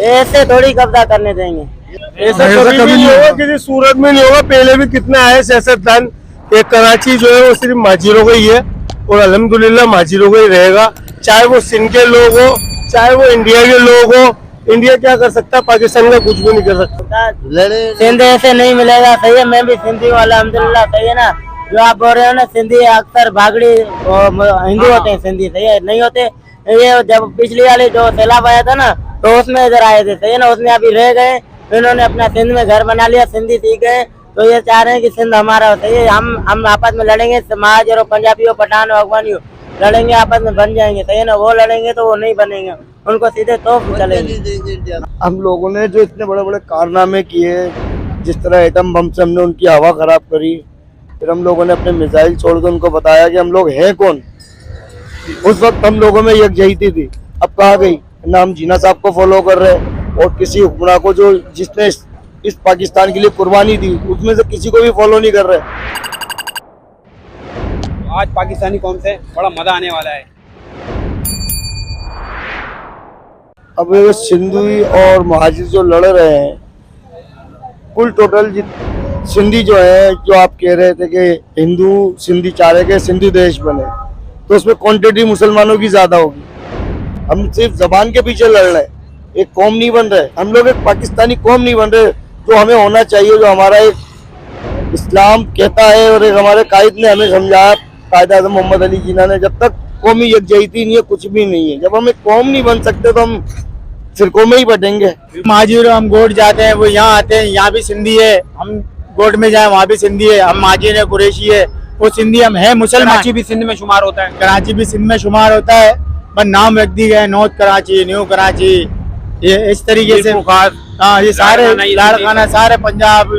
ऐसे थोड़ी कब्जा करने देंगे। ऐसा कभी नहीं होगा, किसी सूरत में नहीं होगा। पहले भी कितने आए सियासतदान, एक कराची जो है वो सिर्फ महाजिरों का ही है और अल्हम्दुलिल्लाह महाजिरों का ही रहेगा। चाहे वो सिंध के लोग हो, चाहे वो इंडिया के लोग हो। इंडिया क्या कर सकता है, पाकिस्तान का कुछ भी नहीं कर सकता। सिंध ऐसे नहीं मिलेगा। सही है, मैं भी सिंधी हूँ अल्हम्दुलिल्लाह। सही है ना, जो आप बोल रहे हो ना, सिंधी अक्सर भागड़ी हिंदू होते हैं, सिंधी। सही है, नहीं होते। ये जब पिछली वाली जो सैलाब आया था ना, तो उसमें इधर आए थे। सही है ना, उसमें अभी रह गए, इन्होंने अपना सिंध में घर बना लिया, सिंधी सीख गए। तो ये चाह रहे हैं कि सिंध हमारा होता है। हम आपस में लड़ेंगे, महाजर हो, पंजाबी हो, पठान हो, अफगानी हो, लड़ेंगे आपस में बन जाएंगे। सही है ना, वो लड़ेंगे तो वो नहीं बनेंगे, उनको सीधे तो चलेंगे। हम लोगों ने जो इतने बड़े बड़े कारनामे किए, जिस तरह एटम बम से हमने उनकी हवा खराब करी, फिर हम लोगों ने अपने मिसाइल छोड़कर उनको बताया कि हम लोग हैं कौन। उस वक्त हम लोगों में यकजहती थी, अब कहाँ गई? ना हम जीना साहब को फॉलो कर रहे हैं और किसी हुक्मरान को जो जिसने इस पाकिस्तान के लिए कुर्बानी दी, उसमें से किसी को भी फॉलो नहीं कर रहे। आज पाकिस्तानी कौम से बड़ा मजा आने वाला है। अब सिंधी और महाजिर जो लड़ रहे हैं, कुल टोटल सिंधी जो है, जो आप कह रहे थे कि हिंदू सिंधी चाह रहे कि सिंधी देश बने, तो उसमें क्वांटिटी मुसलमानों की ज्यादा होगी। हम सिर्फ जबान के पीछे लड़ रहे हैं, एक कौम नहीं बन रहे। हम लोग एक पाकिस्तानी कौम नहीं बन रहे, जो हमें होना चाहिए, जो हमारा एक इस्लाम कहता है और एक हमारे कायद ने हमें समझाया, कायद आज़म मोहम्मद अली जिन्ना ने। जब तक कौमी यकजहती नहीं है, कुछ भी नहीं है। जब हम एक कौम नहीं बन सकते तो हम फिरकों में ही बटेंगे। महाजिर हम गोड जाते हैं, वो यहाँ आते हैं, यहाँ भी सिंधी है। हम गोड में जाए, वहाँ भी सिंधी है। हम महाजिर है, कुरैशी है, वो सिंधी हम है। मुसलमान कराची भी सिंध में शुमार होता है। कराची भी सिंध में शुमार होता है, पर नाम रख दी गए नॉर्थ कराची, न्यू कराची, ये इस तरीके से। हाँ, ये सारे लाड़काना, सारे पंजाब,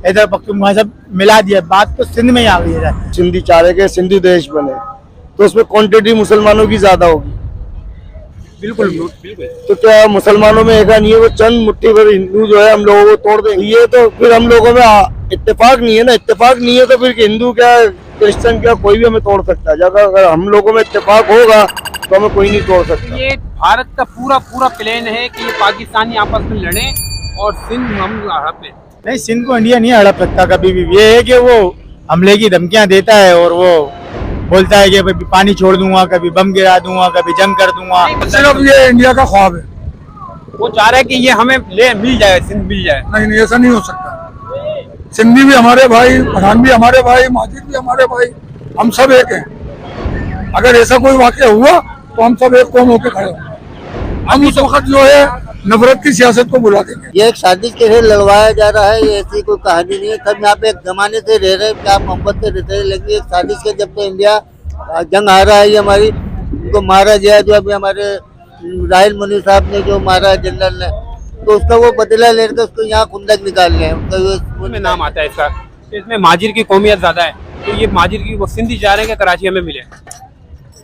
इधर पख्तूनख्वा सब मिला दिया। बात तो सिंध में ही आ गई है। सिंधी चाह रहे कि सिंधी देश बने, तो उसमें क्वांटिटी मुसलमानों की ज्यादा होगी। बिल्कुल बिल्कुल। तो क्या मुसलमानों में एक नहीं है, वो चंद मुट्ठी भर हिंदू जो है हम लोगों को तोड़ देंगे। ये तो फिर हम लोगों में इत्तेफाक नहीं है ना। इत्तेफाक नहीं है तो फिर हिंदू क्या, क्रिश्चियन क्या, कोई भी हमें तोड़ सकता है। जब अगर हम लोगों में इत्तेफाक होगा तो हमें कोई नहीं तोड़ सकता। ये भारत का पूरा पूरा प्लान है कि ये पाकिस्तानी आपस में लड़े और सिंध हम हड़प लें। नहीं, सिंध को इंडिया नहीं हड़प सकता कभी भी। ये है कि वो हमले की धमकियां देता है और वो बोलता है कि भाई पानी छोड़ दूंगा, कभी बम गिरा दूंगा, कभी जंग कर दूंगा। सिर्फ ये इंडिया का ख्वाब है। वो चाह रहे हैं कि ये हमें मिल जाए, सिंध मिल जाए। नहीं, ऐसा नहीं हो सकता। सिंधी भी हमारे भाई, पठान भी हमारे भाई, महाजिर भी हमारे भाई, हम सब एक हैं। अगर ऐसा कोई वाकया हुआ तो हम सब एक कौम होकर खड़े होंगे। हम उस वक्त जो है नफरत की सियासत को बुला देंगे। ये एक साजिश के लिए लड़वाया जा रहा है, ये ऐसी कोई कहानी नहीं है। सब यहाँ पे एक जमाने से रह रहे, प्यार मोहब्बत से रहते हैं, लेकिन एक साजिश के जब से इंडिया जंग हारा है, ये हमारी उनको मारा गया। जो अभी हमारे राहिल मुनीर साहब ने जो मारा है जनरल ने, तो उसका वो बदला ले रहे थे, उसको यहाँ खुंदक निकाल रहे हैं। उसमें नाम आता है इसका, इसमें महाजिर की कौमियत ज्यादा है। तो ये महाजिर की वो सिंधी चाह रहे हैं कि कराची हमें मिले।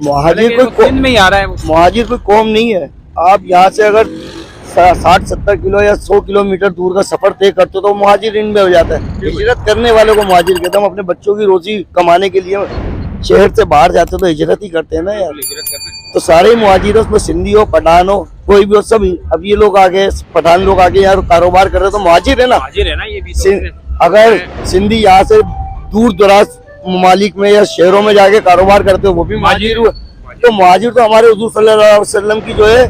महाजिर कोई सिंध में ही आ रहा है। महाजिर कोई कौम नहीं है। आप यहाँ से अगर 60-70 किलो या 100 किलोमीटर दूर का सफर तय करते तो महाजिर इनमें हो जाता है। हिजरत करने वाले को महाजिर कहते हैं। हम अपने बच्चों की रोजी कमाने के लिए शहर से बाहर जाते तो हिजरत ही करते हैं ना यार। तो सारे मुहाजिर, उसमें सिंधी हो, पठान हो, कोई भी हो, सब। अब ये लोग आगे, पठान लोग आगे यार कारोबार कर रहे तो मुहाजिर है ना। महाजिर है ना ये भी। अगर सिंधी यहाँ से दूर दराज ममालिक में या शहरों में जाके कारोबार करते हो, वो भी मुहाजिर हुए। तो मुहाजिर तो हमारे हुजूर सल्लल्लाहु अलैहि वसल्लम की जो है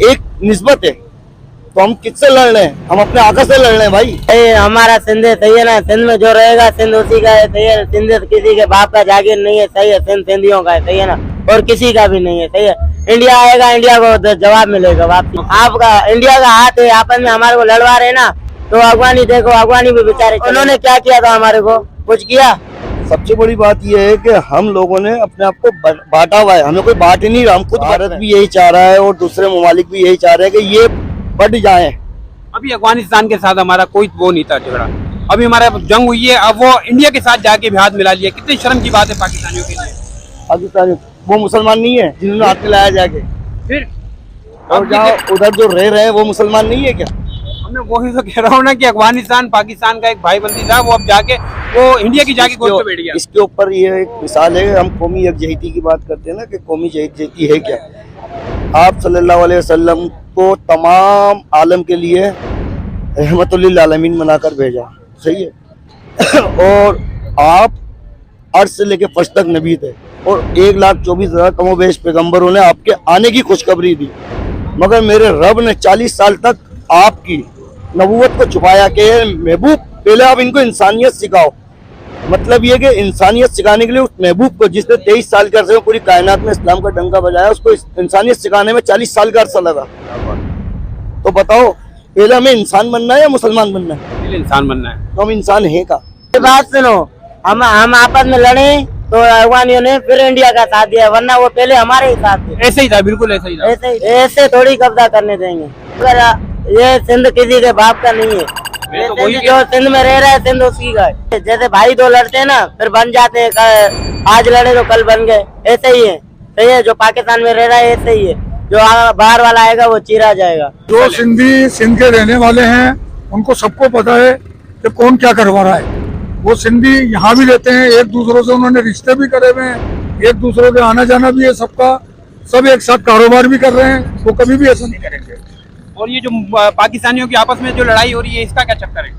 एक निस्बत है। तो हम किससे लड़ रहे हैं? हम अपने आका से लड़ रहे हैं भाई। हमारा सिंध सही है ना, सिंध में जो रहेगा सिंध उसी का है। सही है, सिंध किसी के बाप का जागीर नहीं है। सही है, सिंध सिंधियों का है। सही है ना, और किसी का भी नहीं है। सही है, इंडिया आएगा, इंडिया को जवाब मिलेगा वापस। आपका इंडिया का हाथ है, आपस में हमारे को लड़वा रहे ना। तो अफगानी देखो, अफगानी भी बेचारे, उन्होंने क्या किया था हमारे को? कुछ किया? सबसे बड़ी बात यह है कि हम लोगों ने अपने आप को बांटा हुआ है। हमें कोई बांट ही नहीं रहा। हम खुद, भारत भी यही चाह रहा है और दूसरे ममालिक भी यही चाह रहे हैं कि ये बढ़ जाए। अभी अफगानिस्तान के साथ हमारा कोई वो नहीं था झगड़ा, अभी हमारा जंग हुई है। अब वो इंडिया के साथ जाके भी हाथ मिला लिया। कितनी शर्म की बात है पाकिस्तानियों के लिए। पाकिस्तानी वो मुसलमान नहीं है जिन्होंने हाथ मिलाया जाके। फिर और जहाँ उधर जो रह रहे हैं वो मुसलमान नहीं है क्या? मैं वही तो कह रहा हूँ ना कि अफगानिस्तान पाकिस्तान का एक भाई बंदी था, वो अब जाके वो इंडिया की जाके गोद पे बैठ गया। इसके ऊपर ये एक मिसाल है। हम कौमी यकजहती की बात करते हैं ना कि कौमी यकजहती है क्या। आप सल्लल्लाहु अलैहि वसल्लम को तमाम आलम के लिए रहमतुल्लिल आलमीन बनाकर भेजा, सही है। और आप अर्श से लेके फर्श तक नबी थे और 1,24,000 कमोबेश पैगंबरों ने आपके आने की खुशखबरी दी, मगर मेरे रब ने 40 साल तक आपकी नबूवत को छुपाया कि महबूब पहले आप इनको इंसानियत सिखाओ। मतलब ये कि इंसानियत सिखाने के लिए उस महबूब को जिसने 23 साल के अरसे में पूरी कायनात में इस्लाम का डंका बजाया, उसको इंसानियत सिखाने में 40 साल का अरसा लगा। तो बताओ पहले हमें इंसान बनना है या मुसलमान बनना है? इंसान बनना है। तो हम इंसान हैं का? ये बात सुनो, हम आपस में लड़े तो अफगानियों ने फिर इंडिया का साथ दिया, वरना वो पहले हमारे ही साथ थे। ऐसे ही था, बिल्कुल ऐसे ही था। ऐसे थोड़ी कब्जा करने देंगे। अगर ये सिंध किसी के बाप का नहीं है, ये तो सिंध जो सिंध में रह रहा है सिंध उसकी का है। जैसे भाई दो लड़ते हैं ना, फिर बन जाते हैं, आज लड़े तो कल बन गए, ऐसे ही है। सही है, जो पाकिस्तान में रह रहा है ऐसे ही है, जो बाहर वाला आएगा वो चीरा जाएगा। जो सिंधी सिंध के रहने वाले हैं उनको सबको पता है कि कौन क्या करवा रहा है। वो सिंधी यहाँ भी रहते हैं, एक दूसरों से उन्होंने रिश्ते भी करे हुए हैं, एक दूसरों के आना जाना भी है सबका, सब एक साथ कारोबार भी कर रहे हैं। वो कभी भी ऐसा नहीं करेंगे। और ये जो पाकिस्तानियों की आपस में जो लड़ाई हो रही है, इसका क्या चक्कर है?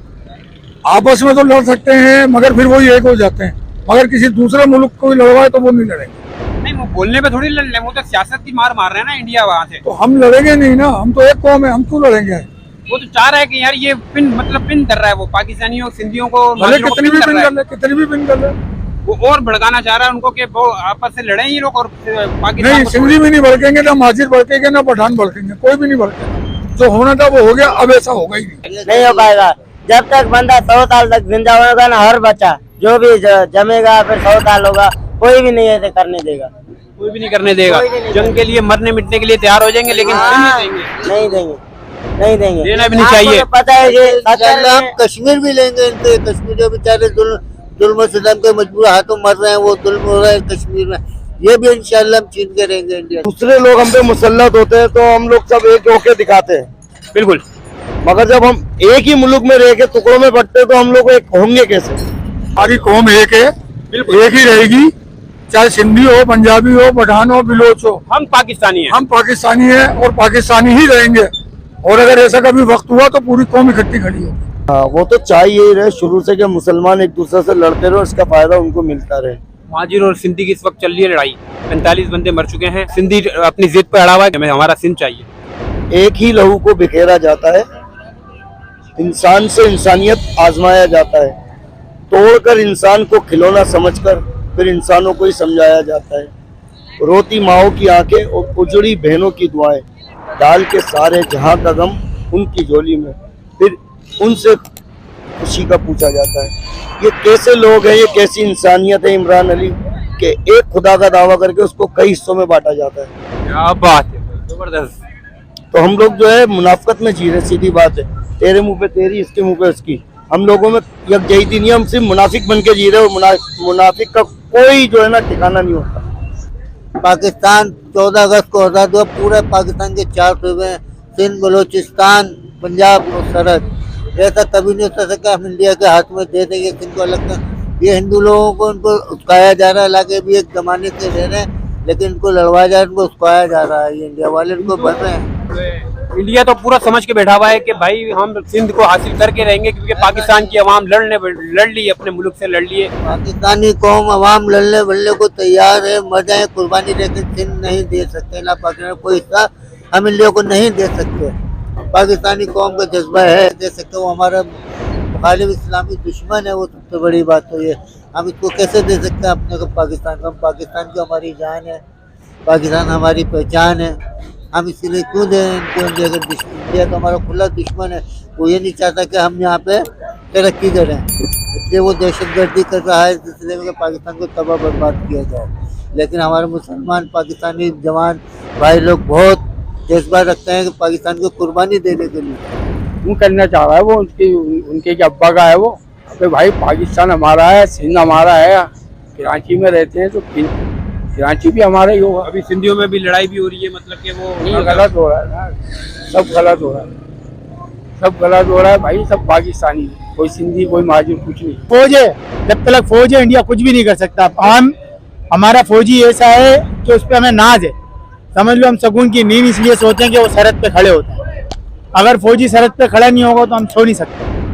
आपस में तो लड़ सकते हैं मगर फिर वही एक हो जाते हैं, मगर किसी दूसरे मुल्क को लड़वाए तो वो नहीं लड़ेंगे। नहीं, वो बोलने पे थोड़ी लड़ रहे, वो तो सियासत की मार मार रहे हैं ना इंडिया वहाँ से। तो हम लड़ेंगे नहीं ना, हम तो एक कौम है, हम क्यों लड़ेंगे? वो तो चाह रहा है कि यार ये पिन कर रहा है, वो पाकिस्तानियों सिंधियों को भले कितनी भी पिन कर ले, वो और भड़काना चाह रहा है उनको कि वो आपस से लड़े ये लोग और पाकिस्तान नहीं, सिंधी भी नहीं भड़केंगे, ना माजिद भड़केंगे, ना पठान भड़केंगे, कोई भी नहीं भड़केगा। जो होना था वो हो गया, अब ऐसा होगा ही नहीं हो पाएगा। जब तक बंदा 100 साल तक जिंदा होगा ना, हर बच्चा जो भी जमेगा फिर 100 साल होगा, कोई भी नहीं ऐसे करने देगा, कोई भी नहीं करने देगा। जंग के लिए मरने मिटने के लिए तैयार हो जाएंगे, लेकिन नहीं देंगे, नहीं देंगे, देना भी नहीं चाहिए। पता है कि हम कश्मीर भी लेंगे इनसे। कश्मीर जो बेचारे जुल्म सितम के मजबूर हाथों मर रहे हैं, वो जुल्म हो रहा है कश्मीर में, ये भी इंशाल्लाह हम छीन के रहेंगे इंडिया। दूसरे लोग हम पे मुसल्लत होते हैं तो हम लोग सब एक होके दिखाते हैं, बिल्कुल। मगर जब हम एक ही मुल्क में रह के टुकड़ों में बंटते तो हम लोग एक होंगे कैसे? हमारी कौम एक है, एक ही रहेगी, चाहे सिंधी हो, पंजाबी हो, पठान हो, बिलोच हो, हम पाकिस्तानी हैं। हम पाकिस्तानी हैं और पाकिस्तानी ही रहेंगे। और अगर ऐसा कभी वक्त हुआ तो पूरी कौम इकट्ठी खड़ी होगी। हाँ, वो तो चाहिए ही रहे शुरू से कि मुसलमान एक दूसरे से लड़ते रहे, इसका फायदा उनको मिलता रहे। महाजिर और सिंधी की इस वक्त चल रही है लड़ाई, 45 बंदे मर चुके हैं। सिंधी अपनी जिद पे अड़ा हुआ है, हमें हमारा सिंध चाहिए। एक ही लहू को बिखेरा जाता है, इंसान से इंसानियत आजमाया जाता है, तोड़कर इंसान को खिलौना समझकर फिर इंसानों को ही समझाया जाता है। रोती माओ की आंखें और उजड़ी बहनों की दुआएं, डाल के सारे जहां का गम उनकी झोली में, फिर उनसे खुशी का पूछा जाता है। ये कैसे लोग हैं, ये कैसी इंसानियत है इमरान अली कि एक खुदा का दावा करके उसको कई हिस्सों में बांटा जाता है। क्या बात है, जबरदस्त। तो हम लोग जो है मुनाफिकत में जी रहे, सीधी बात है, तेरे मुंह पे तेरी, इसके मुंह पे उसकी। हम लोगों में यकजहती नहीं, हम सिर्फ मुनाफिक बन के जी रहे और मुनाफिक का कोई जो है ना ठिकाना नहीं होता। पाकिस्तान 14 अगस्त को आजाद हुआ, पूरे पाकिस्तान के 4 सूबे हैं, सिंध, बलोचिस्तान, पंजाब और सरहद। ऐसा कभी नहीं हो सका हम इंडिया के हाथ में दे देंगे सिंध को अलग कर। ये हिंदू लोगों को उनको उस्काया जा रहा है, हालांकि भी एक जमाने से रह रहे हैं, लेकिन इनको लड़वाया जा रहा है, इनको उस्काया जा रहा है। ये इंडिया वाले इनको बन रहे हैं। इंडिया तो पूरा समझ के बैठा हुआ है कि भाई हम सिंध को हासिल करके रहेंगे, क्योंकि पाकिस्तान की अवाम लड़ ली, अपने मुल्क से लड़ लिए। पाकिस्तानी कौम अवाम लड़ने बढ़ने को तैयार है, मर जाए कुर्बानी, लेकिन सिंध नहीं दे सकते, ना पाकिस्तान कोई हिस्सा हम इंडिया को नहीं दे सकते। पाकिस्तानी कौम का जज्बा है, दे सकते, वो हमारा मुखालिफ इस्लामी दुश्मन है, वो सबसे बड़ी बात तो ये। हम इसको कैसे दे सकते हैं अपने को पाकिस्तान को? हम पाकिस्तान की हमारी जान है, पाकिस्तान हमारी पहचान है, हम इसीलिए क्यों दें इनको? इंडिया तो हमारा खुला दुश्मन है, वो ये नहीं चाहता कि हम यहाँ पे तरक्की करें, इसलिए वो दहशतगर्दी कर रहा है, इसलिए पाकिस्तान को तबाह बर्बाद किया जाए। लेकिन हमारे मुसलमान पाकिस्तानी जवान भाई लोग बहुत जज्बा रखते हैं कि पाकिस्तान को कुर्बानी देने के लिए। क्यों करना चाह रहा है वो? उनके अब्बा का है वो। अबे भाई, पाकिस्तान हमारा है, सिंध हमारा है, कराची में रहते हैं तो कराची भी हमारा ही होगा। अभी सिंधियों में भी लड़ाई भी हो रही है, मतलब कि वो नहीं, गलत हो रहा है ना, सब गलत हो रहा है, सब गलत हो रहा है भाई, सब पाकिस्तानी है, कोई सिंधी कोई महाजिर कुछ नहीं। फौज है, जब तक फौज है इंडिया कुछ भी नहीं कर सकता। हम हमारा फौजी ऐसा है कि उस पर हमें नाज है, समझ लो हम सुकून की नींद इसलिए सोते हैं कि वो सरहद पे खड़े होते हैं। अगर फौजी सरहद पे खड़ा नहीं होगा तो हम सो नहीं सकते।